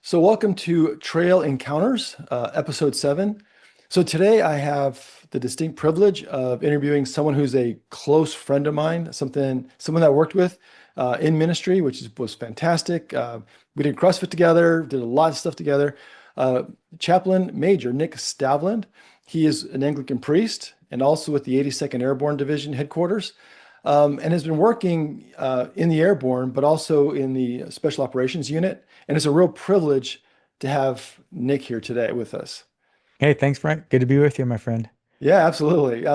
So, welcome to Trail Encounters, episode 7. So, today I have the distinct privilege of interviewing someone who's a close friend of mine, someone that I worked with in ministry, was fantastic. We did CrossFit together, did a lot of stuff together. Uh, Chaplain Major Nick Stavlund. He is an Anglican priest and also with the 82nd Airborne Division headquarters, and has been working in the airborne, but also in the special operations unit. And it's a real privilege to have Nick here today with us. Hey, thanks, Frank. Good to be with you, my friend. Yeah, absolutely.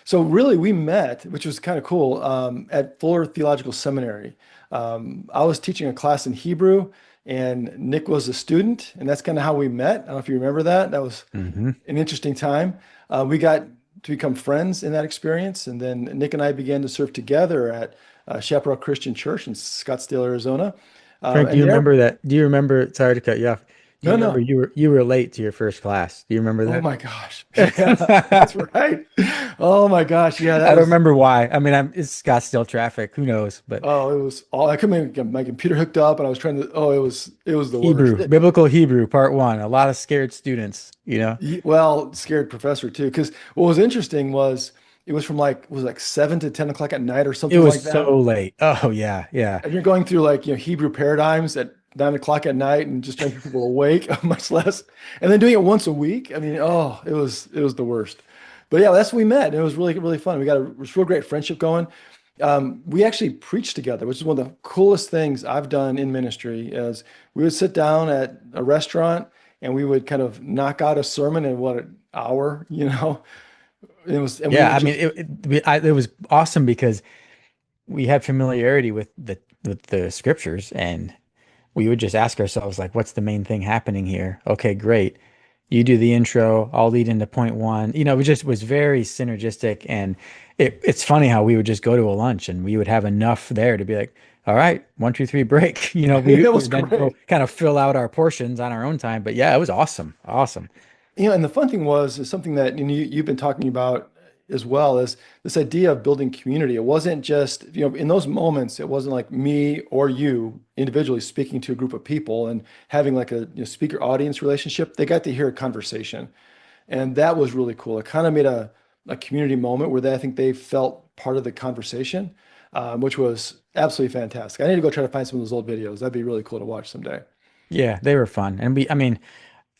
So really, we met, which was kind of cool, at Fuller Theological Seminary. I was teaching a class in Hebrew, and Nick was a student, and that's kind of how we met. I don't know if you remember that. That was Hmm. an interesting time. We got to become friends in that experience, and then Nick and I began to serve together at Chaparral Christian Church in Scottsdale, Arizona. Frank, do And you there, remember that? Do you remember? Sorry to cut you off. Do you no, remember no. you were late to your first class? Do you remember Oh that? my gosh. Yeah, that's right. Oh my gosh. Yeah, that I don't was. remember why. I mean, it's Scottsdale traffic. Who knows? But Oh, it was all I couldn't get my computer hooked up and I was trying to, oh, it was the worst. Hebrew, biblical Hebrew, part one. A lot of scared students, you know? Well, scared professor too, because what was interesting was it was from like 7 to 10 o'clock at night or It something was like that. so late. Oh yeah, yeah. And you're going through like, Hebrew paradigms at 9 o'clock at night and just trying to keep people awake, much less. And then doing it once a week. I mean, oh, it was the worst. But yeah, that's when we met. And it was really, really fun. We got a real great friendship going. We actually preached together, which is one of the coolest things I've done in ministry is we would sit down at a restaurant and we would kind of knock out a sermon in what an hour. And we Yeah, would I mean, just, it was awesome because we had familiarity with the scriptures, and we would just ask ourselves, like, what's the main thing happening here? Okay, great. You do the intro, I'll lead into point one. It just was very synergistic. And it's funny how we would just go to a lunch and we would have enough there to be like, all right, one, two, three, break. We it was would then go great. kind of fill out our portions on our own time. But yeah, it was awesome. Awesome. And the fun thing was is something that you've been talking about as well is this idea of building community. It wasn't just, in those moments, it wasn't like me or you individually speaking to a group of people and having like a speaker audience relationship. They got to hear a conversation. And that was really cool. It kind of made a community moment where I think they felt part of the conversation, which was absolutely fantastic. I need to go try to find some of those old videos. That'd be really cool to watch someday. Yeah, they were fun. And I mean,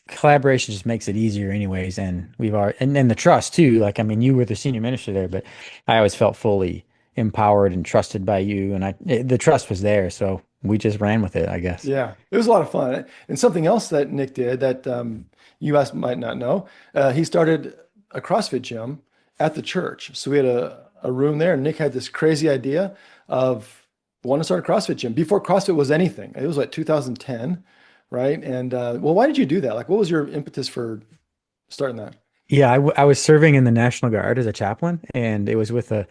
collaboration just makes it easier anyways. And and the trust too. Like, I mean, you were the senior minister there, but I always felt fully empowered and trusted by you. And the trust was there. So we just ran with it, I guess. Yeah, it was a lot of fun. And something else that Nick did that you guys might not know, he started a CrossFit gym at the church. So we had a room there, and Nick had this crazy idea of wanting to start a CrossFit gym before CrossFit was anything. It was like 2010, right? And well, why did you do that? Like, what was your impetus for starting that? Yeah, I was serving in the National Guard as a chaplain, and it was with a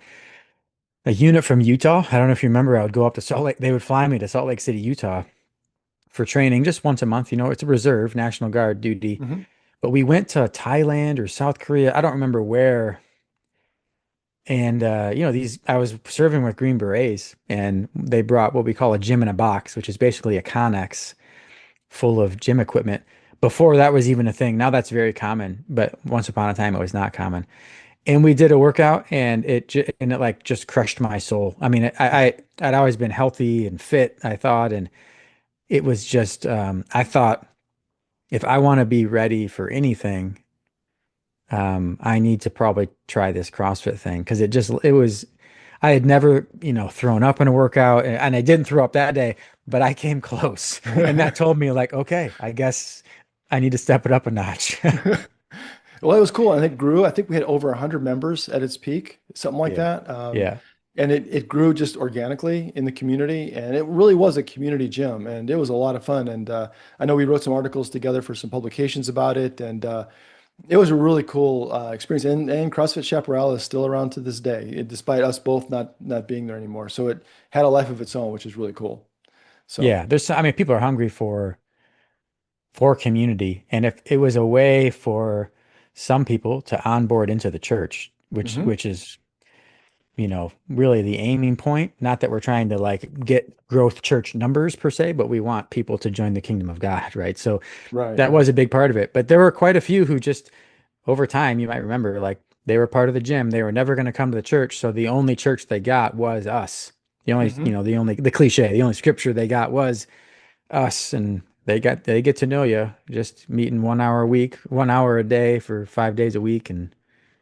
unit from Utah. I don't know if you remember, I would go up to Salt Lake. They would fly me to Salt Lake City, Utah for training just once a month. It's a reserve National Guard duty. Hmm. But we went to Thailand or South Korea. I don't remember where. And I was serving with Green Berets, and they brought what we call a gym in a box, which is basically a Connex full of gym equipment. Before that was even a thing. Now that's very common, but once upon a time it was not common. And we did a workout, and it like just crushed my soul. I mean, I'd always been healthy and fit, I thought, and it was just I thought if I want to be ready for anything, I need to probably try this CrossFit thing because it was I had never, thrown up in a workout, and I didn't throw up that day, but I came close. And that told me like, okay, I guess I need to step it up a notch. Well, it was cool, and it grew. I think we had over 100 members at its peak, something like Yeah. that. Yeah. And it grew just organically in the community, and it really was a community gym, and it was a lot of fun. And I know we wrote some articles together for some publications about it, and it was a really cool experience. And CrossFit Chaparral is still around to this day, despite us both not being there anymore. So it had a life of its own, which is really cool. So. Yeah. I mean, people are hungry for community. And if it was a way for some people to onboard into the church, which Mhm. which is really the aiming point. Not that we're trying to like get growth church numbers per se, but we want people to join the kingdom of God, right? So Right, that right. was a big part of it. But there were quite a few who just over time, you might remember, like they were part of the gym. They were never going to come to the church. So the only church they got was us. Hmm. The cliche, the only scripture they got was us. And they get to know you just meeting 1 hour a week, 1 hour a day for 5 days a week. And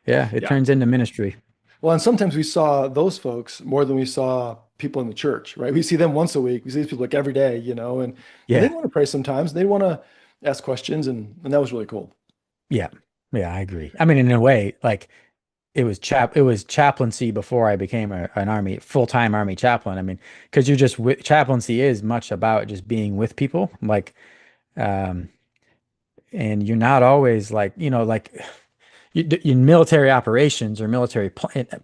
yeah, it Yeah. turns into ministry. Well, and sometimes we saw those folks more than we saw people in the church, right? We see them once a week. We see these people like every day, and they Yeah. want to pray sometimes. They want to ask questions, and that was really cool. Yeah. Yeah, I agree. I mean, in a way, like it was chaplaincy before I became an army full-time army chaplain. I mean, because chaplaincy is much about just being with people, like um and you're not always like, like in military operations or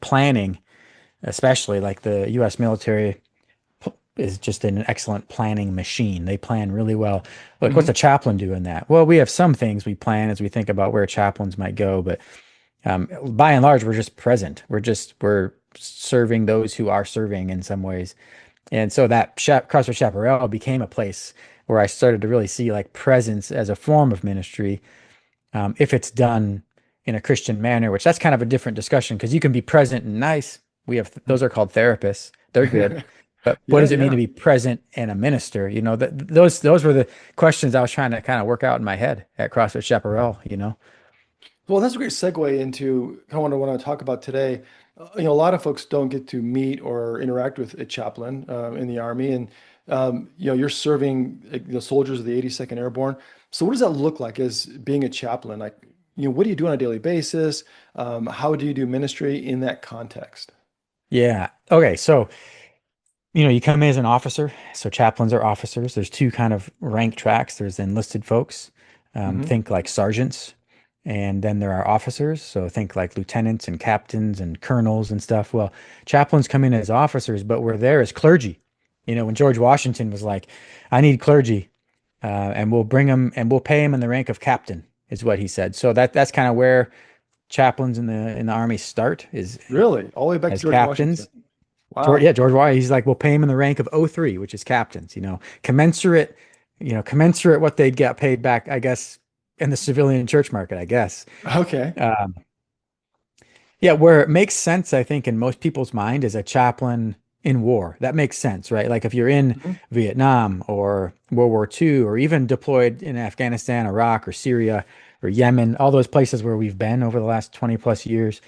planning, especially like the US military is just an excellent planning machine. They plan really well. Like, what's a Hmm. chaplain do in that? Well, we have some things we plan as we think about where chaplains might go, but by and large, we're just present. We're serving those who are serving in some ways. And so that CrossFit Chaparral became a place where I started to really see like presence as a form of ministry, if it's done in a Christian manner, which that's kind of a different discussion because you can be present and nice. Those are called therapists. They're good. But what Yeah, does it mean yeah. to be present and a minister? Those were the questions I was trying to kind of work out in my head at CrossFit Chaparral. Well, that's a great segue into kind of what I want to talk about today. A lot of folks don't get to meet or interact with a chaplain in the Army, and you're serving the soldiers of the 82nd Airborne. So, what does that look like as being a chaplain? Like, what do you do on a daily basis? How do you do ministry in that context? Yeah. Okay. So you come in as an officer. So chaplains are officers. There's two kind of rank tracks. There's enlisted folks, Hmm. think like sergeants, and then there are officers. So think like lieutenants and captains and colonels and stuff. Well, chaplains come in as officers, but we're there as clergy. When George Washington was like, "I need clergy," and we'll bring them and we'll pay him in the rank of captain, is what he said. So that's kind of where chaplains in the army start is Really, all the way back to as George Washington. captains. Wow. George Washington, he's like, we'll pay him in the rank of O3, which is captains, commensurate what they'd get paid back, I guess, in the civilian church market, I guess. Okay. Um, yeah, where it makes sense, I think, in most people's mind is a chaplain in war. That makes sense, right? Like if you're in Mhm. Vietnam or World War II, or even deployed in Afghanistan, Iraq, or Syria, or Yemen, all those places where we've been over the last 20 plus years,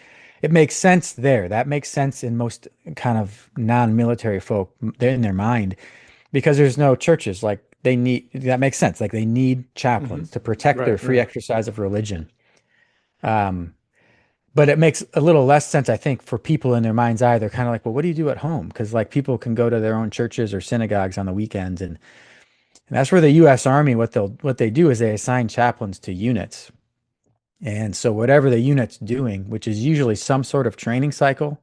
it makes sense there. That makes sense in most kind of non-military folk in their mind because there's no churches. Like that makes sense. Like they need Hmm. chaplains to protect their Right, free right. exercise of religion. Um, but it makes a little less sense, I think, for people in their mind's eye. They're kind of like, well, what do you do at home? Because like people can go to their own churches or synagogues on the weekends, and that's where the U.S. Army, what they do is they assign chaplains to units. And so whatever the unit's doing, which is usually some sort of training cycle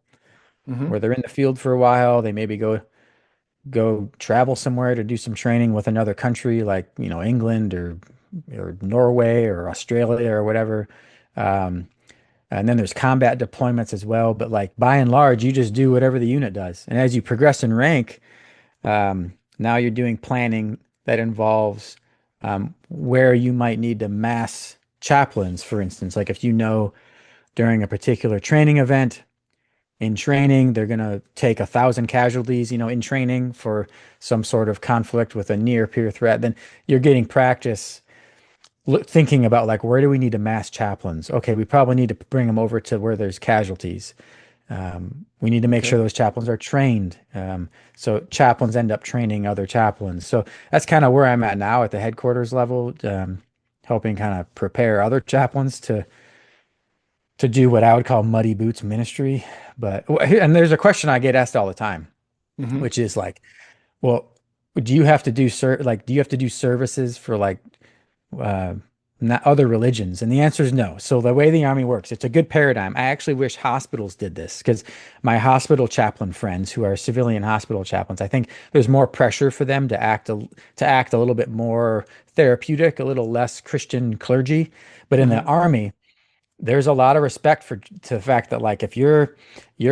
Hmm. where they're in the field for a while, they maybe go travel somewhere to do some training with another country like, England or Norway or Australia or whatever. Um, And then there's combat deployments as well. But like by and large, you just do whatever the unit does. And as you progress in rank, now you're doing planning that involves where you might need to mass chaplains, for instance. Like if during a particular training event, in training, they're going to take 1,000 casualties, in training for some sort of conflict with a near peer threat, then you're getting practice thinking about like where do we need to mass chaplains? Okay, we probably need to bring them over to where there's casualties. We need to make sure Okay. those chaplains are trained. So chaplains end up training other chaplains. So that's kind of where I'm at now at the headquarters level, helping kind of prepare other chaplains to do what I would call muddy boots ministry. And there's a question I get asked all the time, Hmm. which is like, well, do you have to do services for like uh, not other religions? And the answer is no. So the way the army works, it's a good paradigm. I actually wish hospitals did this because my hospital chaplain friends who are civilian hospital chaplains, I think there's more pressure for them to act a little bit more therapeutic, a little less Christian clergy. But in the Hmm. army, there's a lot of respect for to the fact that like if you're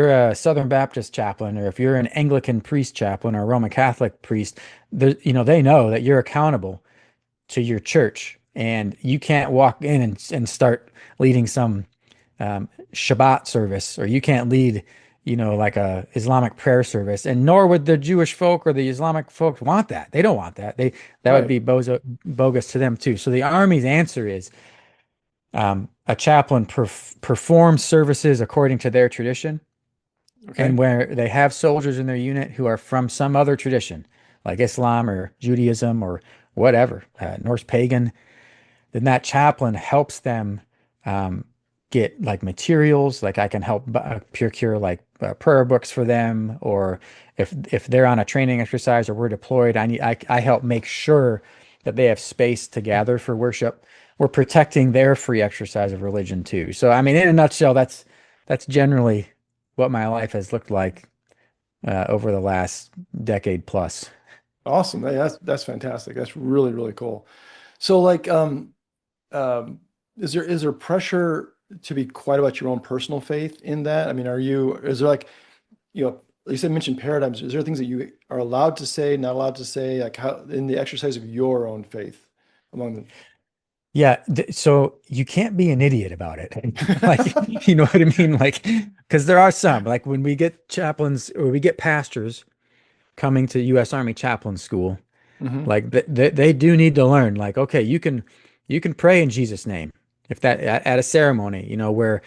a Southern Baptist chaplain or if you're an Anglican priest chaplain or a Roman Catholic priest, there, they know that you're accountable to your church and you can't walk in and start leading some Shabbat service, or you can't lead, like a Islamic prayer service, and nor would the Jewish folk or the Islamic folks want that. They don't want that. That would Right. be bogus to them too. So the Army's answer is a chaplain performs services according to their tradition, and Okay. where they have soldiers in their unit who are from some other tradition, like Islam or Judaism or whatever, Norse pagan, then that chaplain helps them um, get like materials. Like I can help procure like prayer books for them, or if they're on a training exercise or we're deployed, I help make sure that they have space to gather for worship. We're protecting their free exercise of religion too. So I mean, in a nutshell, that's generally what my life has looked like over the last decade plus. Awesome. Hey, that's fantastic. That's really, really cool. So like um is there pressure to be quiet about your own personal faith in that? I mean, is there like, you said mentioned paradigms. Is there things that you are allowed to say, not allowed to say, like how in the exercise of your own faith among Yeah, so you can't be an idiot about it. Like, you know what I mean? Like, because there are some, like when we get chaplains or we get pastors coming to U.S. Army chaplain school, them? like they do need to learn, like, okay, you can pray in Jesus' name if that at a ceremony, where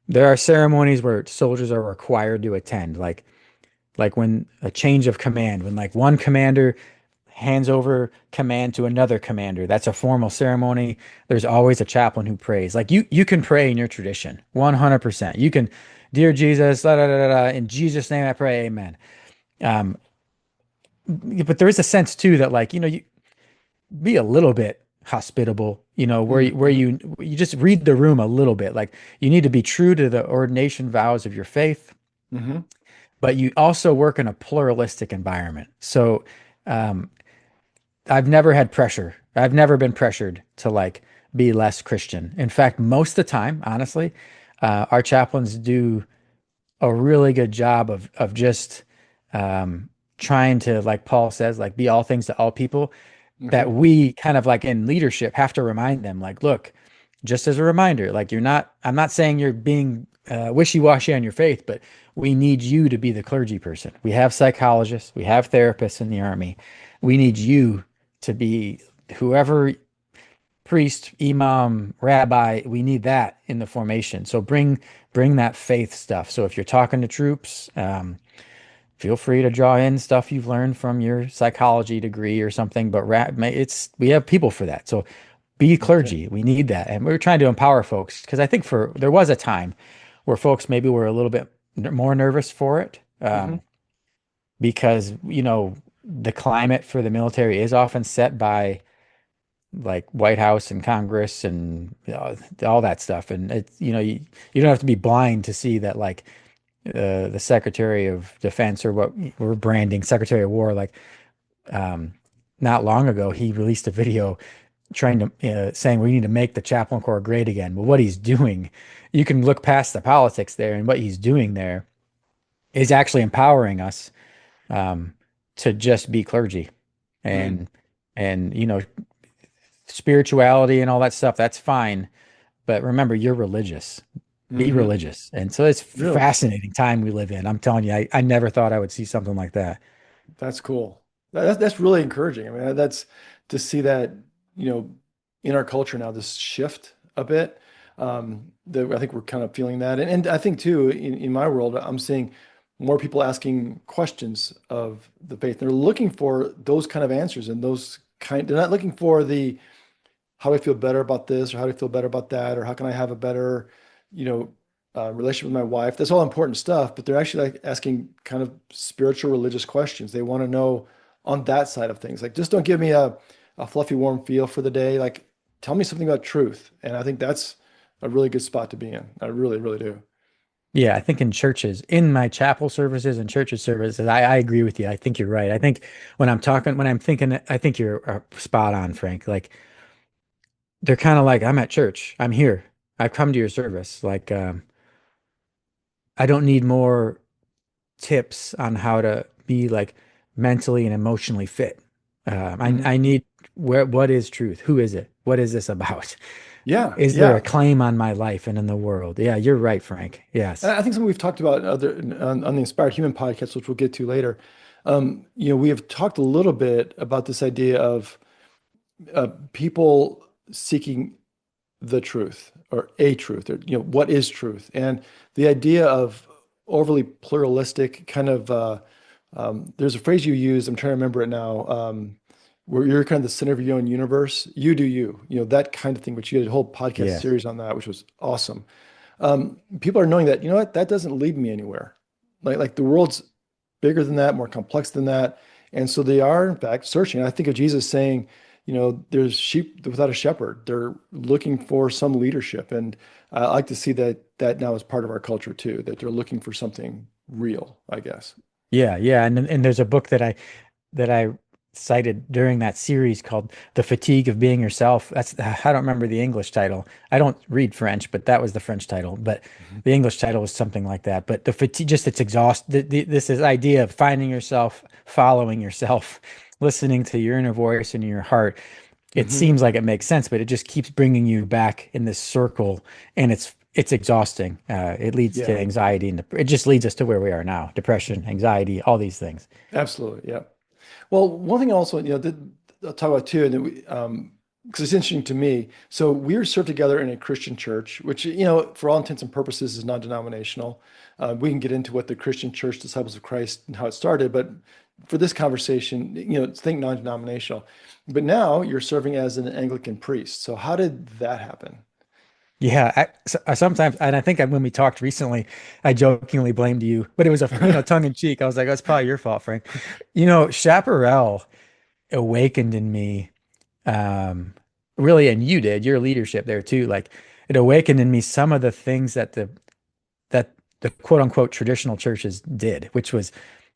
there are ceremonies where soldiers are required to attend, like when a change of command, when like one commander hands over command to another commander. That's a formal ceremony. There's always a chaplain who prays. Like you can pray in your tradition, 100%. You can, dear Jesus, da, da, da, da, da, in Jesus' name I pray, amen. Um, but there is a sense too that like, you be a little bit hospitable, where Mm-hmm. you just read the room a little bit. Like you need to be true to the ordination vows of your faith, Hmm. but you also work in a pluralistic environment. So, um, I've never had pressure. I've never been pressured to like be less Christian. In fact, most of the time, honestly, our chaplains do a really good job of just um, trying to, like Paul says, like be all things to all people. That Okay. we kind of like in leadership have to remind them, like, look, just as a reminder, like I'm not saying you're being wishy-washy on your faith, but we need you to be the clergy person. We have psychologists, we have therapists in the army. We need you to be whoever priest, imam, rabbi, we need that in the formation. So bring that faith stuff. So if you're talking to troops, feel free to draw in stuff you've learned from your psychology degree or something. But we have people for that. So be Okay. clergy. We need that, and we're trying to empower folks because I think there was a time where folks maybe were a little bit more nervous for it, Hmm. because the climate for the military is often set by like White House and Congress and all that stuff. And it's you don't have to be blind to see that like the Secretary of Defense, or what we're branding Secretary of War, like um, not long ago he released a video trying to saying we need to make the chaplain corps great again. Well, what he's doing, you can look past the politics there, and what he's doing there is actually empowering us um, to just be clergy Mm. and spirituality and all that stuff. That's fine. But remember, you're religious. Be Hmm. religious. And so it's Really? fascinating time we live in. I'm telling you, I never thought I would see something like that. That's cool. That's really encouraging. I mean, that's to see that, you know, in our culture now, this shift a bit. That I think we're kind of feeling that. And I think too, in my world, I'm seeing more people asking questions of the faith. They're looking for those kind of answers and they're not looking for the how do I feel better about this or how do I feel better about that or how can I have a better, you know, relationship with my wife. That's all important stuff, but they're actually like asking kind of spiritual religious questions. They want to know on that side of things. Like just don't give me a fluffy warm feel for the day. Like tell me something about truth. And I think that's a really good spot to be in. I really, really do. Yeah, I think in churches, in my chapel services and churches services, I agree with you. I think you're right. I think when I'm thinking, I think you're spot on, Frank. Like they're kind of like, I'm at church. I'm here. I've come to your service. Like, I don't need more tips on how to be like mentally and emotionally fit. Mhm. I need what is truth? Who is it? What is this about? Yeah, Is there a yeah. claim on my life and in the world? Yeah, you're right, Frank. And Yes. I think something we've talked about on the Inspired Human podcast, which we'll get to later. We have talked a little bit about this idea of people seeking the truth or a truth, or what is truth, and the idea of overly pluralistic kind of. There's a phrase you use. I'm trying to remember it now. Where you're kind of the center of your own universe. You do you. That kind of thing. Which you had a whole podcast Yes. series on that, which was awesome. People are knowing that, what, that doesn't lead me anywhere. Like the world's bigger than that, more complex than that. And so they are, in fact, searching. I think of Jesus saying, there's sheep without a shepherd. They're looking for some leadership. And I like to see that now as part of our culture too, that they're looking for something real, I guess. Yeah, yeah. And there's a book that I cited during that series called The Fatigue of Being Yourself. That's I don't remember the English title. I don't read French, but that was the French title. But Mhm. the English title was something like that. But the fatigue, just it's exhaust. This is idea of finding yourself, following yourself, listening to your inner voice and your heart. It Mhm. seems like it makes sense, but it just keeps bringing you back in this circle, and it's exhausting. It leads to Yeah, anxiety, and it just leads us to where we are now: depression, anxiety, all these things. absolutely. Yeah. Well, one thing also, I'll talk about too, and then because it's interesting to me. So we're served together in a Christian church, which, for all intents and purposes is non-denominational. We can get into what the Christian Church Disciples of Christ and how it started, but for this conversation, think non-denominational. But now you're serving as an Anglican priest. So how did that happen? Yeah, I sometimes, and I think when we talked recently, I jokingly blamed you, but it was tongue in cheek. I was like, "That's probably your fault, Frank." Chaparral awakened in me, um, really, and you did your leadership there too. Like, it awakened in me some of the things that the quote unquote traditional churches did, which was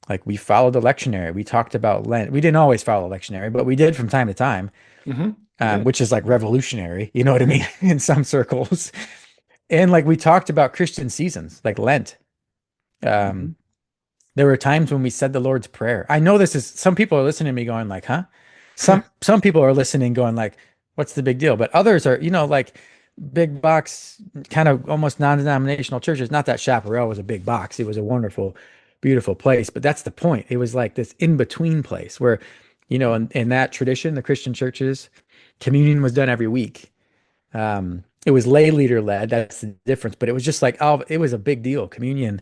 like we followed the lectionary, we talked about Lent. We didn't always follow the lectionary, but we did from time to time, You did. which is like revolutionary. You know what I mean? In some circles. And like we talked about Christian seasons, like Lent. Um, Mhm. there were times when we said the Lord's Prayer. I know this is some people are listening to me going like, huh? Some people are listening going like, what's the big deal? But others are, like big box, kind of almost non-denominational churches. Not that Chaparral was a big box. It was a wonderful, beautiful place. But that's the point. It was like this in-between place where, in that tradition, the Christian churches, communion was done every week. It was lay leader led. That's the difference. But it was just like, oh, it was a big deal. Communion.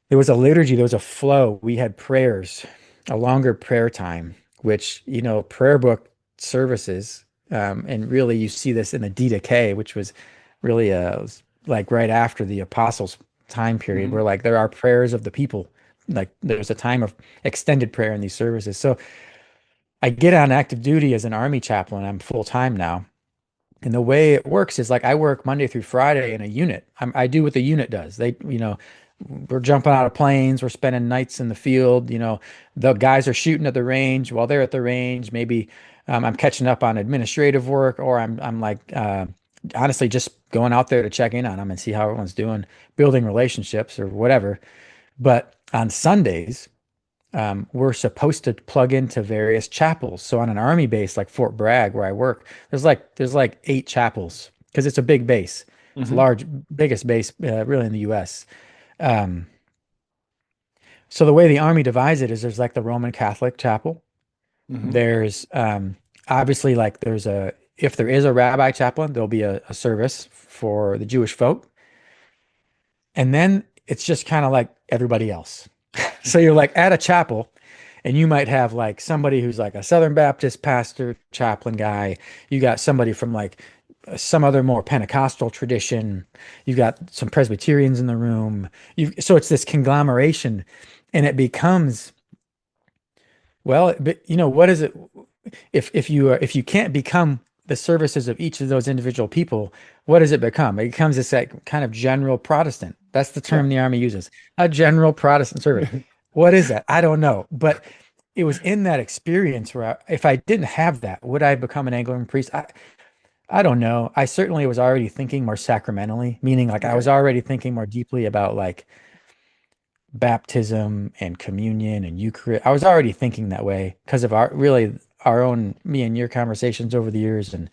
There was a liturgy. There was a flow. We had prayers, a longer prayer time, which, prayer book services. And really, you see this in the DDK, which was really was like right after the apostles' time period, where Mhm. like there are prayers of the people. Like there's a time of extended prayer in these services. So I get on active duty as an army chaplain. I'm full time now. And the way it works is like I work Monday through Friday in a unit. I do what the unit does. We're jumping out of planes. We're spending nights in the field. The guys are shooting at the range while they're at the range. Maybe I'm catching up on administrative work, or I'm like honestly just going out there to check in on them and see how everyone's doing, building relationships or whatever. But on Sundays, we're supposed to plug into various chapels. So on an army base like Fort Bragg, where I work, there's like 8 chapels because it's a big base. It's a Mhm. large, biggest base really in the U.S. Um, so the way the army divides it is there's like the Roman Catholic chapel. Mhm. There's obviously like there's a if there is a rabbi chaplain, there'll be a service for the Jewish folk, and then it's just kind of like everybody else. So you're like at a chapel and you might have like somebody who's like a Southern Baptist pastor, chaplain guy. You got somebody from like some other more Pentecostal tradition. You got some Presbyterians in the room. So it's this conglomeration and it becomes, well, but what is it? If you can't become the services of each of those individual people, what does it become? It becomes this like, kind of general Protestant. That's the Yeah. term the army uses. A general Protestant service. What is that? I don't know. But it was in that experience where if I didn't have that, would I become an Anglican priest? I don't know. I certainly was already thinking more sacramentally, meaning like I was Okay. already thinking more deeply about like baptism and communion and Eucharist. I was already thinking that way because of our really our own me and your conversations over the years and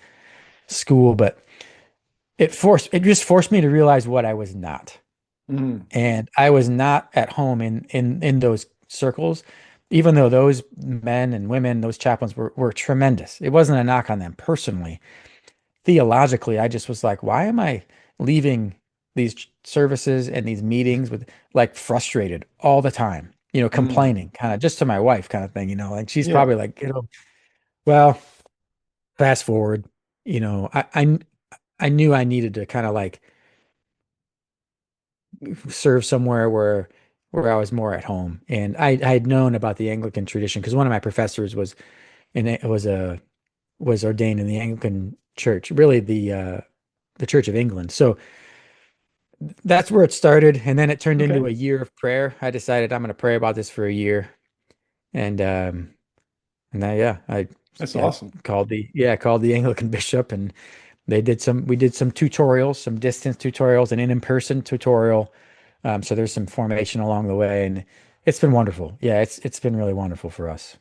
school, but it just forced me to realize what I was not. Mm, And I was not at home in those circles, even though those men and women, those chaplains were tremendous. It wasn't a knock on them personally. Theologically, I just was like, why am I leaving these services and these meetings with like frustrated all the time, mm. complaining kind of just to my wife kind of thing, like she's Yeah. probably like, well, fast forward, I knew I needed to kind of like serve somewhere where I was more at home. And I had known about the Anglican tradition because one of my professors was ordained in the Anglican Church, really the Church of England. So that's where it started, and then it turned Okay. into a year of prayer. I decided I'm going to pray about this for a year, and and I, yeah, That's I awesome. called the Anglican bishop, and we did some tutorials, some distance tutorials, and an in-person tutorial. So there's some formation along the way, and it's been wonderful. Yeah, it's been really wonderful for us.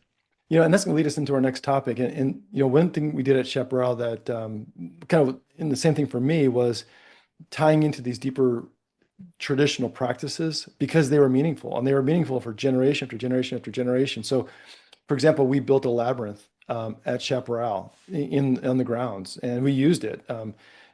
And that's going to lead us into our next topic. And one thing we did at Chaparral that kind of in the same thing for me was tying into these deeper traditional practices because they were meaningful and they were meaningful for generation after generation after generation. So, for example, we built a labyrinth at Chaparral in on the grounds, and we used it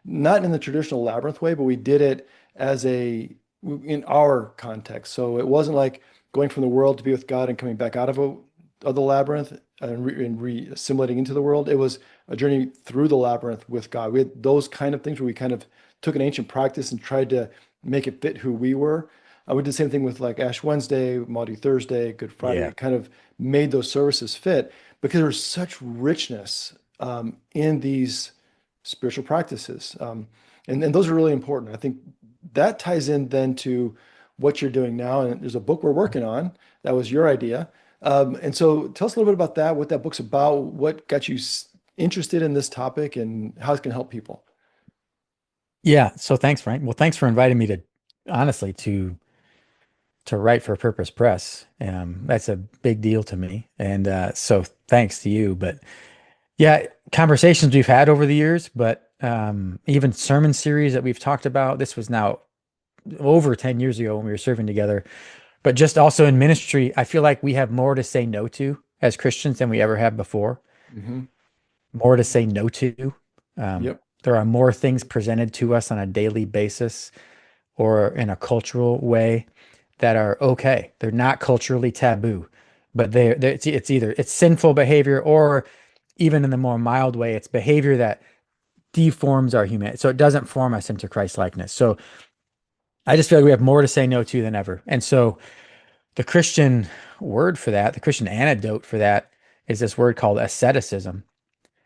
not in the traditional labyrinth way, but we did it as a in our context. So it wasn't like going from the world to be with God and coming back out of the labyrinth and re-assimilating into the world. It was a journey through the labyrinth with God. We had those kind of things where we kind of took an ancient practice and tried to make it fit who we were. We did the same thing with like Ash Wednesday, Maundy Thursday, Good Friday. Yeah. It kind of made those services fit because there's such richness in these spiritual practices. And those are really important. I think that ties in then to what you're doing now. And there's a book we're working on. That was your idea. And so tell us a little bit about that, what that book's about, what got you interested in this topic, and how it can help people. Yeah. So thanks, Frank. Well, thanks for inviting me to honestly to write for Purpose Press. That's a big deal to me, and so thanks to you. But yeah, conversations we've had over the years, but even sermon series that we've talked about. This was now over 10 years ago when we were serving together. But just also in ministry, I feel like we have more to say no to as Christians than we ever have before. Hmm. More to say no to. Yep. There are more things presented to us on a daily basis or in a cultural way that are okay. They're not culturally taboo, but it's either it's sinful behavior or even in the more mild way, it's behavior that deforms our humanity. So it doesn't form us into Christ likeness. So I just feel like we have more to say no to than ever. And so the Christian word for that, the Christian antidote for that is this word called asceticism.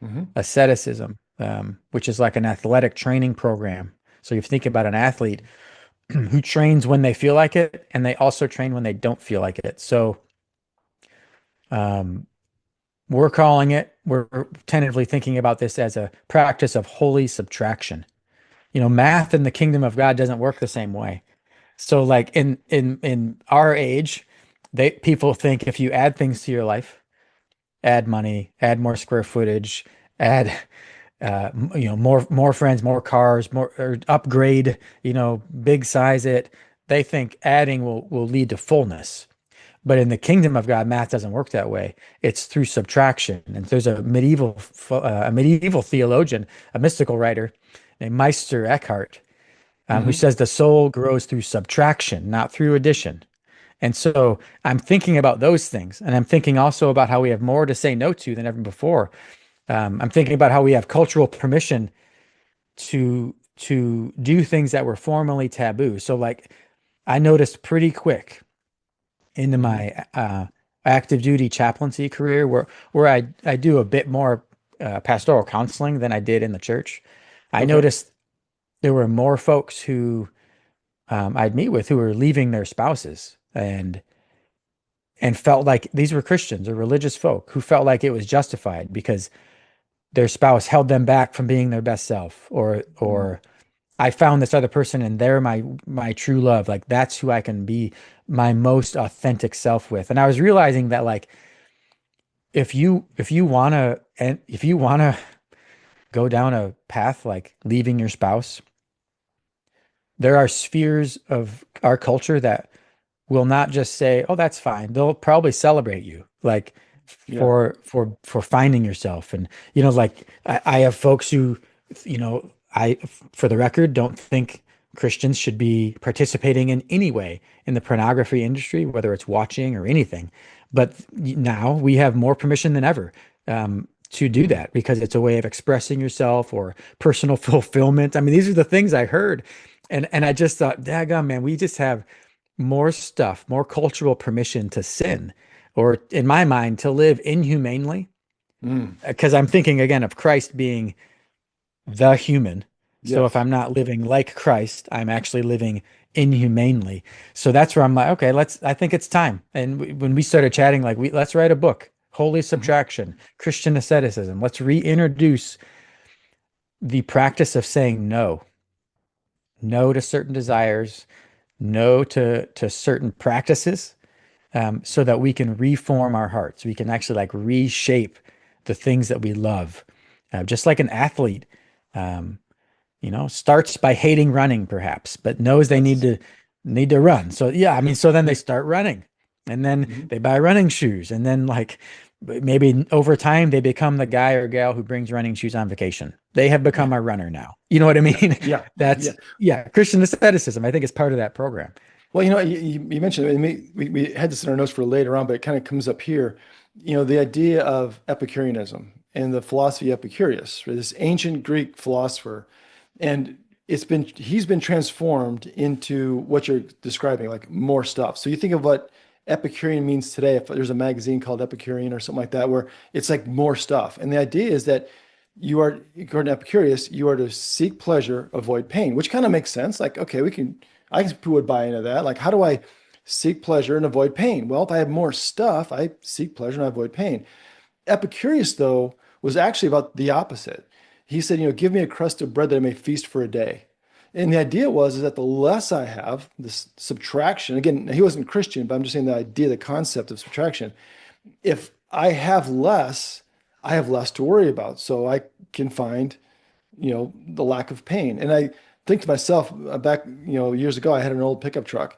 Hmm. Asceticism, which is like an athletic training program. So you think about an athlete who trains when they feel like it, and they also train when they don't feel like it. So um, we're tentatively thinking about this as a practice of holy subtraction. Math in the kingdom of God doesn't work the same way. So like in our age, they people think if you add things to your life, add money, add more square footage, add more friends, more cars, more or upgrade, big size it. They think adding will lead to fullness. But in the kingdom of God, math doesn't work that way. It's through subtraction. And there's a medieval theologian, a mystical writer named Meister Eckhart, who Hmm. says the soul grows through subtraction, not through addition. And so I'm thinking about those things. And I'm thinking also about how we have more to say no to than ever before. I'm thinking about how we have cultural permission to do things that were formerly taboo. So like I noticed pretty quick into Hmm. my active duty chaplaincy career where I do a bit more pastoral counseling than I did in the church. I Okay. noticed there were more folks who I'd meet with who were leaving their spouses and felt like these were Christians or religious folk who felt like it was justified because their spouse held them back from being their best self, Mm. or I found this other person and they're my true love. Like that's who I can be my most authentic self with. And I was realizing that like if you wanna go down a path like leaving your spouse, there are spheres of our culture that will not just say, "Oh, that's fine." They'll probably celebrate you, like Yeah. for finding yourself. And like I have folks who, I, for the record, don't think Christians should be participating in any way in the pornography industry, whether it's watching or anything. But now we have more permission than ever. To do that because it's a way of expressing yourself or personal fulfillment. I mean, these are the things I heard, and I just thought, daggone man, we just have more stuff, more cultural permission to sin, or in my mind, to live inhumanely. Mm. Because I'm thinking again of Christ being the human. So if Yes. I'm not living like Christ, I'm actually living inhumanely. So that's where I'm like, okay, I think it's time. And when we started chatting, like, let's write a book, Holy Mhm. Subtraction, Christian Asceticism. Let's reintroduce the practice of saying no, no to certain desires, no to certain practices, so that we can reform our hearts. We can actually like reshape the things that we love. Just like an athlete, um, starts by hating running perhaps, but knows they Yes. need to run. So yeah, I mean, so then they start running and then Mhm. they buy running shoes and then like maybe over time they become the guy or gal who brings running shoes on vacation. They have Yeah. become a runner now. You know what I Yeah. mean? Yeah. That's Yeah. yeah, Christian asceticism, I think is part of that program. Well, you mentioned it, and we had this in our notes for later on, but it kind of comes up here. The idea of Epicureanism and the philosophy of Epicurus, right, this ancient Greek philosopher, and he's been transformed into what you're describing, like more stuff. So you think of what Epicurean means today. If there's a magazine called Epicurean or something like that, where it's like more stuff, and the idea is that according to Epicurus, you are to seek pleasure, avoid pain, which kind of makes sense. Like, okay, I would buy into that. Like, how do I seek pleasure and avoid pain? Well, if I have more stuff, I seek pleasure and I avoid pain. Epicurus, though, was actually about the opposite. He said, give me a crust of bread that I may feast for a day. And the idea was is that the less I have, this subtraction, again, he wasn't Christian, but I'm just saying the idea, the concept of subtraction. If I have less, I have less to worry about. So I can find the lack of pain. And I think to myself, back, years ago, I had an old pickup truck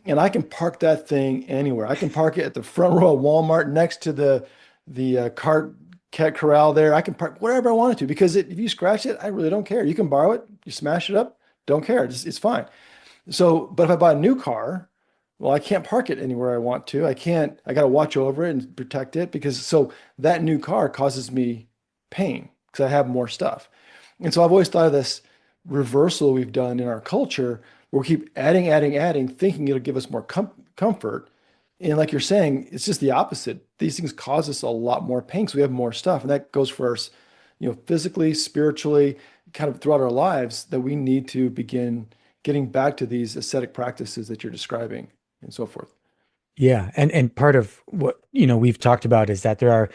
and I can park that thing anywhere. I can park it at the front row of Walmart next to the cart cat corral there. I can park wherever I wanted to because if you scratch it, I really don't care. You can borrow it, you smash it up, don't care. It's fine. So, but if I buy a new car, well, I can't park it anywhere I want to. I got to watch over it and protect it so that new car causes me pain because I have more stuff. And so I've always thought of this reversal we've done in our culture where we keep adding, adding, adding, thinking it'll give us more comfort. And like you're saying, it's just the opposite. These things cause us a lot more pain because we have more stuff. And that goes for us, physically, spiritually, kind of throughout our lives that we need to begin getting back to these ascetic practices that you're describing and so forth. Yeah, and part of what we've talked about is that there are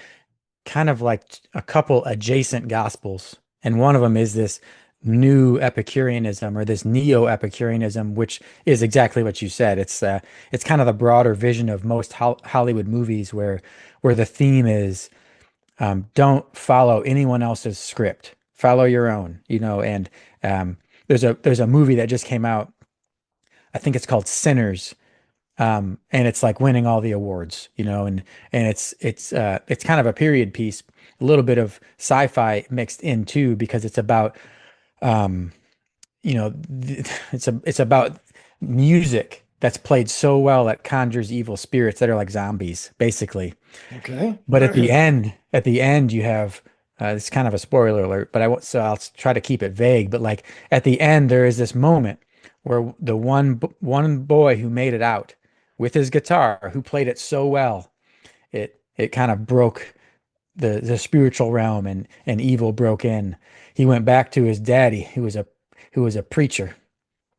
kind of like a couple adjacent gospels, and one of them is this new Epicureanism or this neo-Epicureanism, which is exactly what you said. It's kind of the broader vision of most Hollywood movies, where the theme is don't follow anyone else's script, follow your own. And there's a movie that just came out. I think it's called Sinners, and it's like winning all the awards, and it's kind of a period piece, a little bit of sci-fi mixed in too, because it's about um, it's about music that's played so well that conjures evil spirits that are like zombies, basically. Okay. But at the end, you have it's kind of a spoiler alert, but so I'll try to keep it vague. But like at the end, there is this moment where the one boy who made it out with his guitar, who played it so well, it kind of broke the spiritual realm, and evil broke in. He went back to his daddy, who was a preacher,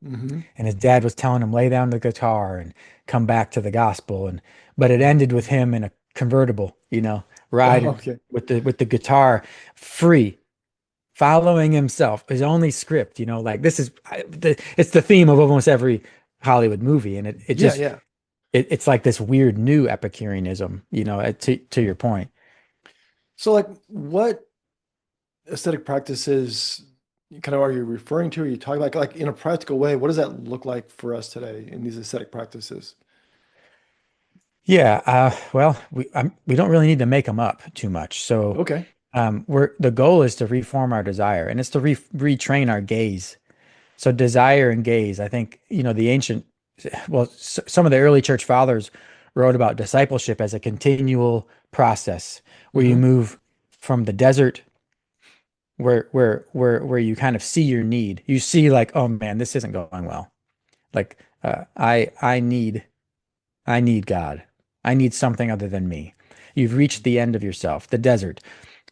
Hmm. and his dad was telling him lay down the guitar and come back to the gospel. But it ended with him in a convertible, Oh, riding okay. with the guitar, free, following himself, his only script, like this is it's the theme of almost every Hollywood movie, and it Yeah, just yeah. it's like this weird new Epicureanism, to your point. So like what aesthetic practices kind of are you referring to? Are you talking like in a practical way, what does that look like for us today in these aesthetic practices? Yeah, well, we don't really need to make them up too much. So, Okay. the goal is to reform our desire, and it's to retrain our gaze. So, desire and gaze. I think the some of the early church fathers wrote about discipleship as a continual process where you Hmm. move from the desert, where you kind of see your need. You see, like, oh man, this isn't going well. Like, I need God. I need something other than me. You've reached the end of yourself, the desert,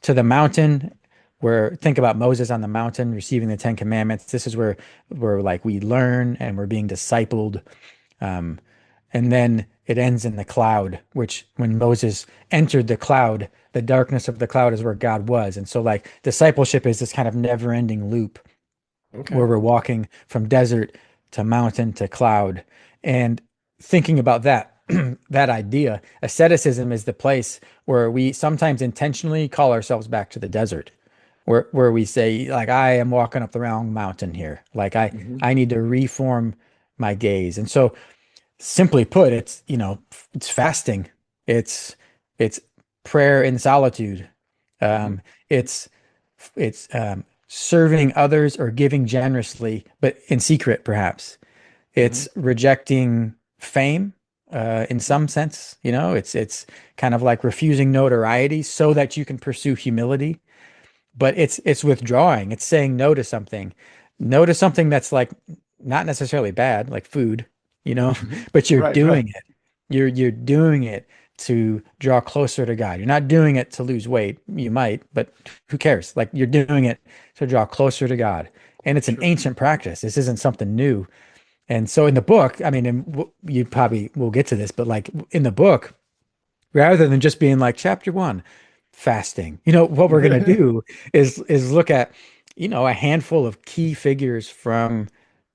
to the mountain where think about Moses on the mountain receiving the Ten Commandments. This is where like we learn and we're being discipled. Um, and then it ends in the cloud, which when Moses entered the cloud, the darkness of the cloud is where God was. And so like discipleship is this kind of never-ending loop Okay. where we're walking from desert to mountain to cloud. And thinking about that, that idea, asceticism is the place where we sometimes intentionally call ourselves back to the desert, where we say, like, I am walking up the wrong mountain here. Like Hmm. I need to reform my gaze. And so simply put, it's fasting. It's it's prayer in solitude. Hmm. Um, it's it's serving others or giving generously, but in secret, perhaps. Hmm. It's rejecting fame, in some sense. It's kind of like refusing notoriety so that you can pursue humility. But it's withdrawing. It's saying no to something that's like not necessarily bad, like food, Hmm. but you're Right, right. doing it. You're doing it to draw closer to God. You're not doing it to lose weight. You might, but who cares? Like you're doing it to draw closer to God. And it's an Sure. ancient practice. This isn't something new. And so in the book, I mean, you probably will get to this, but like in the book, rather than just being like chapter one, fasting, what we're going to do is look at, a handful of key figures from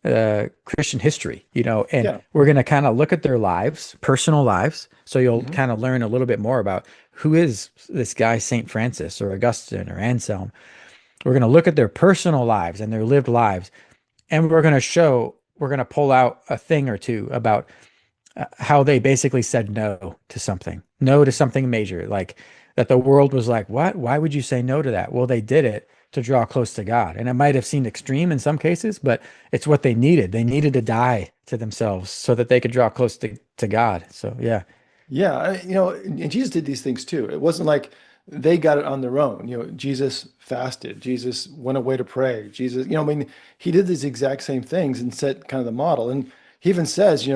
Christian history, and Yeah. we're going to kind of look at their lives, personal lives. So you'll Hmm. kind of learn a little bit more about who is this guy, Saint Francis or Augustine or Anselm. We're going to look at their personal lives and their lived lives, and we're going to pull out a thing or two about how they basically said no to something major, like that the world was like, what? Why would you say no to that? Well, they did it to draw close to God. And it might have seemed extreme in some cases, but it's what they needed. They needed to die to themselves so that they could draw close to God. So, yeah. Yeah, and Jesus did these things too. It wasn't like they got it on their own. Jesus fasted. Jesus went away to pray. Jesus, I mean, he did these exact same things and set kind of the model. And he even says,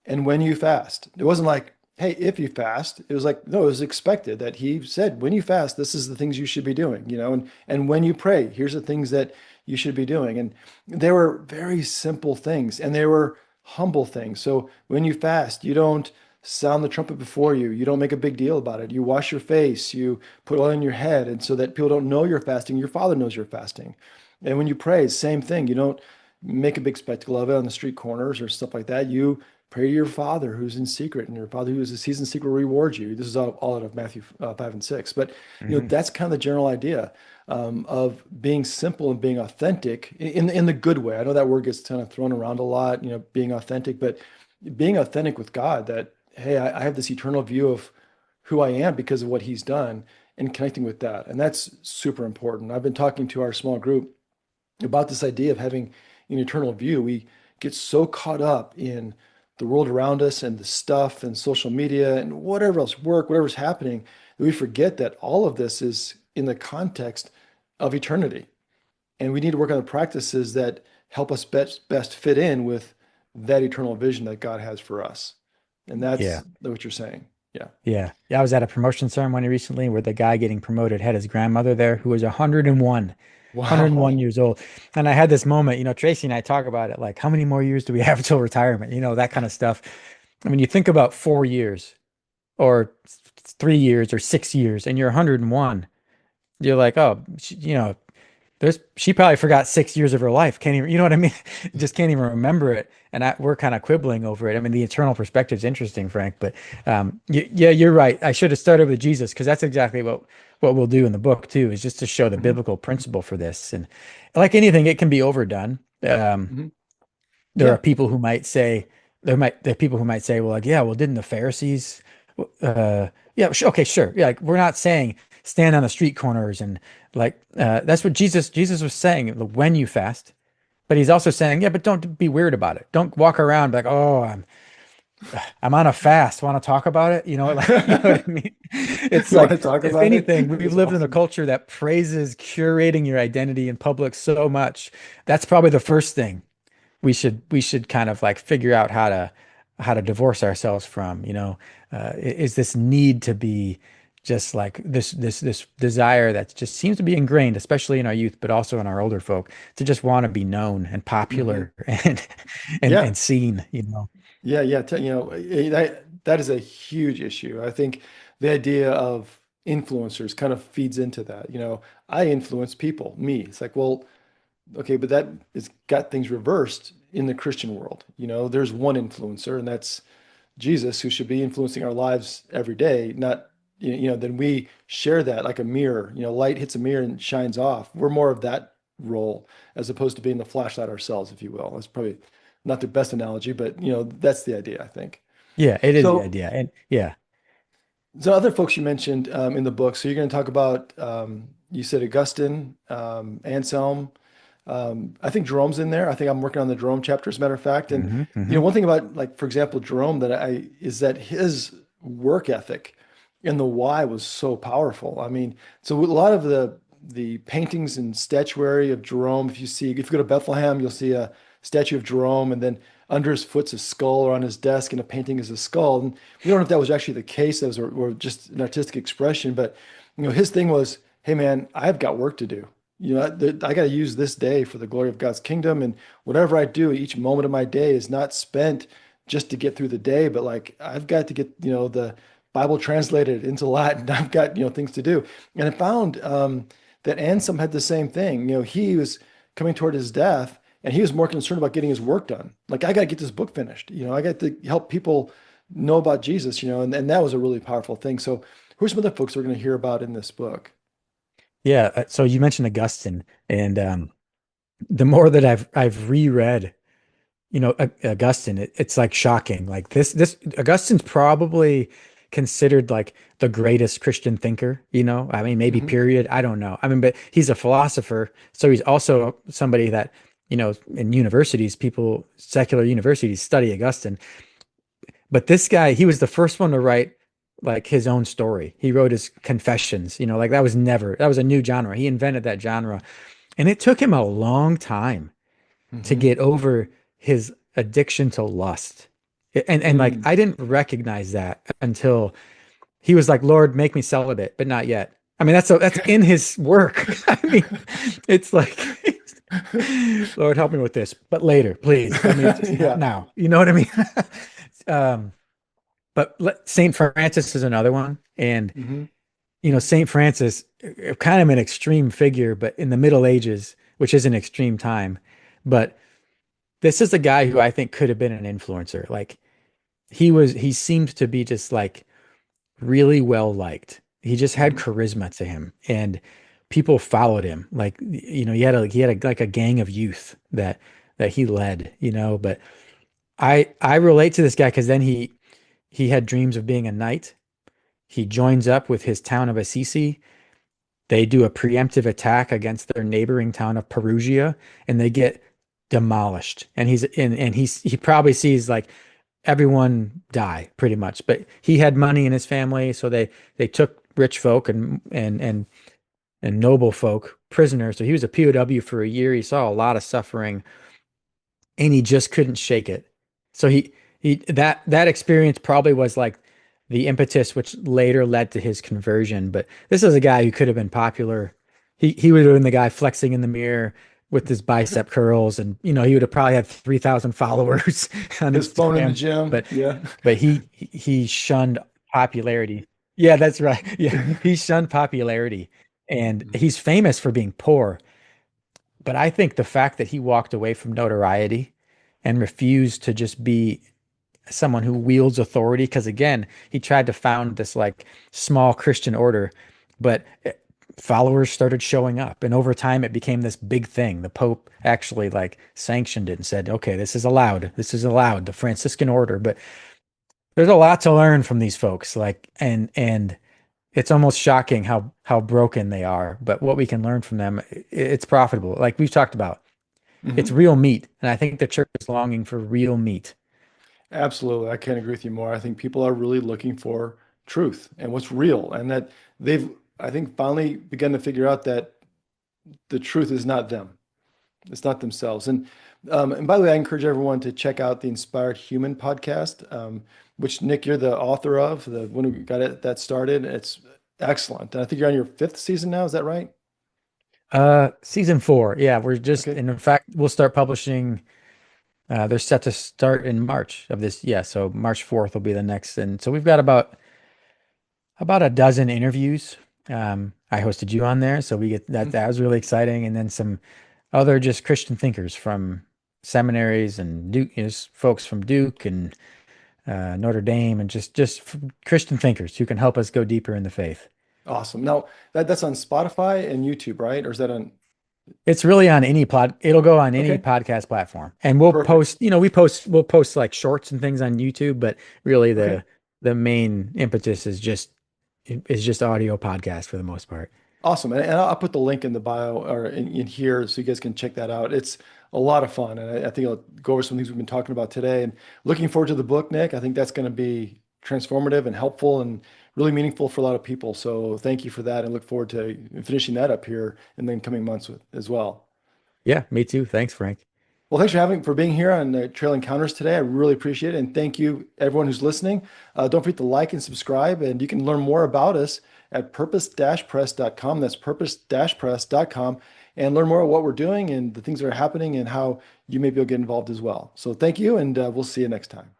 and when you fast, it wasn't like, hey, if you fast. It was like, no, it was expected that he said, when you fast, this is the things you should be doing, and when you pray, here's the things that you should be doing. And they were very simple things and they were humble things. So when you fast, you don't sound the trumpet before you. You don't make a big deal about it. You wash your face, you put oil in your head, and so that people don't know you're fasting, your Father knows you're fasting. And when you pray, same thing. You don't make a big spectacle of it on the street corners or stuff like that. You pray to your Father who's in secret, and your Father who is sees in secret will reward you. This is all out of Matthew 5 and 6. But Hmm. that's kind of the general idea of being simple and being authentic in the good way. I know that word gets kind of thrown around a lot, being authentic, but being authentic with God that, hey, I have this eternal view of who I am because of what he's done and connecting with that. And that's super important. I've been talking to our small group about this idea of having an eternal view. We get so caught up in the world around us and the stuff and social media and whatever else, work, whatever's happening, that we forget that all of this is in the context of eternity. And we need to work on the practices that help us best fit in with that eternal vision that God has for us. And Yeah. that's what you're saying. Yeah. Yeah. Yeah. I was at a promotion ceremony recently where the guy getting promoted had his grandmother there who was 101, Wow. years old. And I had this moment, Tracy and I talk about it, like, how many more years do we have till retirement? That kind of stuff. I mean, you think about 4 years. or 3 years or 6 years and you're 101, you're like, oh, she probably forgot 6 years of her life. Can't even, you know what I mean? Just can't even remember it. And we're kind of quibbling over it. I mean, the eternal perspective is interesting, Frank, but yeah, you're right. I should have started with Jesus because that's exactly what we'll do in the book too, is just to show the Hmm. biblical principle for this. And like anything, it can be overdone. Hmm. There are Yeah. people who might say there are people who might say, well, like, yeah, well, didn't the Pharisees, yeah, okay, sure, yeah, like we're not saying stand on the street corners and like that's what Jesus was saying when you fast, but he's also saying, yeah, but don't be weird about it. Don't walk around like, oh, I'm on a fast. Want to talk about it? You know, like you know what I mean? It's You want like to talk if about it? anything, we've That's lived in a awesome. culture that praises curating your identity in public so much. That's probably the first thing we should kind of like figure out how to divorce ourselves from, is this need to be just like this desire that just seems to be ingrained, especially in our youth, but also in our older folk, to just want to be known and Hmm. popular and and Yeah. and seen. Yeah. Yeah. That is a huge issue. I think the idea of influencers kind of feeds into that. I influence people, me. It's like, well, okay, but that has got things reversed in the Christian world. There's one influencer, and that's Jesus, who should be influencing our lives every day, not, then we share that like a mirror. Light hits a mirror and shines off. We're more of that role as opposed to being the flashlight ourselves, if you will. That's probably not the best analogy, but that's the idea, I think. Yeah, it is the So idea. And yeah. the other folks you mentioned in the book, so you're going to talk about, you said Augustine, Anselm. I think Jerome's in there. I think I'm working on the Jerome chapter, as a matter of fact. And Hmm. Hmm. one thing about, like, for example, Jerome is that his work ethic and the why was so powerful. I mean, so a lot of the paintings and statuary of Jerome, if you go to Bethlehem, you'll see a statue of Jerome, and then under his foot's a skull, or on his desk and a painting is a skull. And we don't know if that was actually the case, that was or just an artistic expression, but his thing was, hey man, I've got work to do. I got to use this day for the glory of God's kingdom. And whatever I do, each moment of my day is not spent just to get through the day, but like I've got to get, the Bible translated into Latin. I've got, things to do. And I found that Anselm had the same thing. He was coming toward his death and he was more concerned about getting his work done. Like, I got to get this book finished. I got to help people know about Jesus, and that was a really powerful thing. So, who are some of the folks we're going to hear about in this book? Yeah, so you mentioned Augustine, and the more that I've reread, Augustine, it's like shocking. Like this Augustine's probably considered like the greatest Christian thinker, I mean, maybe Hmm. period. I don't know. I mean, but he's a philosopher, so he's also somebody that, in universities, secular universities study Augustine. But this guy, he was the first one to write like his own story. He wrote his confessions, like that was a new genre. He invented that genre. And it took him a long time to Hmm. get over his addiction to lust. And like Mm. I didn't recognize that until he was like, Lord, make me celibate, but not yet. I mean, that's in his work. I mean, it's like, Lord, help me with this, but later, please. I mean, just not Yeah. now. You know what I mean? Um, but Saint Francis is another one, and Hmm. Saint Francis, kind of an extreme figure, but in the Middle Ages, which is an extreme time, but this is a guy who I think could have been an influencer. Like he seemed to be just like really well liked. He just had Hmm. charisma to him and people followed him. Like, he had like a gang of youth that he led, but I relate to this guy because then he had dreams of being a knight. He joins up with his town of Assisi. They do a preemptive attack against their neighboring town of Perugia, and they get demolished. And he probably sees like everyone die pretty much. But he had money in his family, so they took rich folk and noble folk prisoners. So he was a POW for a year. He saw a lot of suffering, and he just couldn't shake it. So that experience probably was like the impetus which later led to his conversion. But this is a guy who could have been popular. He would have been the guy flexing in the mirror with his bicep curls, and he would have probably had 3,000 followers on His phone in the Instagram. gym. But Yeah. but he shunned popularity. Yeah, that's right. Yeah, he shunned popularity, and Mhm. he's famous for being poor. But I think the fact that he walked away from notoriety and refused to just be someone who wields authority, because again, he tried to found this like small Christian order, but followers started showing up, and over time it became this big thing. The Pope actually like sanctioned it and said, "Okay, this is allowed. This is allowed, the Franciscan order." But there's a lot to learn from these folks, like and it's almost shocking how broken they are. But what we can learn from them, it's profitable. Like we've talked about, it's Mhm. real meat, and I think the church is longing for real meat. Absolutely. I can't agree with you more. I think people are really looking for truth and what's real, and that they've, I think, finally begun to figure out that the truth is not them. It's not themselves. And by the way, I encourage everyone to check out the Inspired Human podcast, which Nick, you're the author of, the one who got that started. It's excellent. And I think you're on your fifth season now. Is that right? Season 4. Yeah, we're just, Okay. and in fact, we'll start publishing. They're set to start in March of this. Yeah, so March 4th will be the next. And so we've got about a dozen interviews. I hosted you on there, so we get that. Mhm. That was really exciting. And then some other just Christian thinkers from seminaries and Duke, folks from Duke and Notre Dame, and just Christian thinkers who can help us go deeper in the faith. Awesome. Now that's on Spotify and YouTube, right? Or is that on? It's really on it'll go on any Okay. podcast platform. And we'll Perfect. post, we'll post like shorts and things on YouTube, but really Okay. the main impetus is just audio podcast for the most part. Awesome. And I'll put the link in the bio or in here so you guys can check that out. It's a lot of fun. And I think I'll go over some things we've been talking about today. And looking forward to the book, Nick. I think that's going to be transformative and helpful and really meaningful for a lot of people. So thank you for that and look forward to finishing that up here in the coming months as well. Yeah, me too. Thanks, Frank. Well, thanks for being here on Trail Encounters today. I really appreciate it, and thank you everyone who's listening. Don't forget to like and subscribe, and you can learn more about us at purpose-press.com. That's purpose-press.com, and learn more about what we're doing and the things that are happening and how you may be able to get involved as well. So thank you, and we'll see you next time.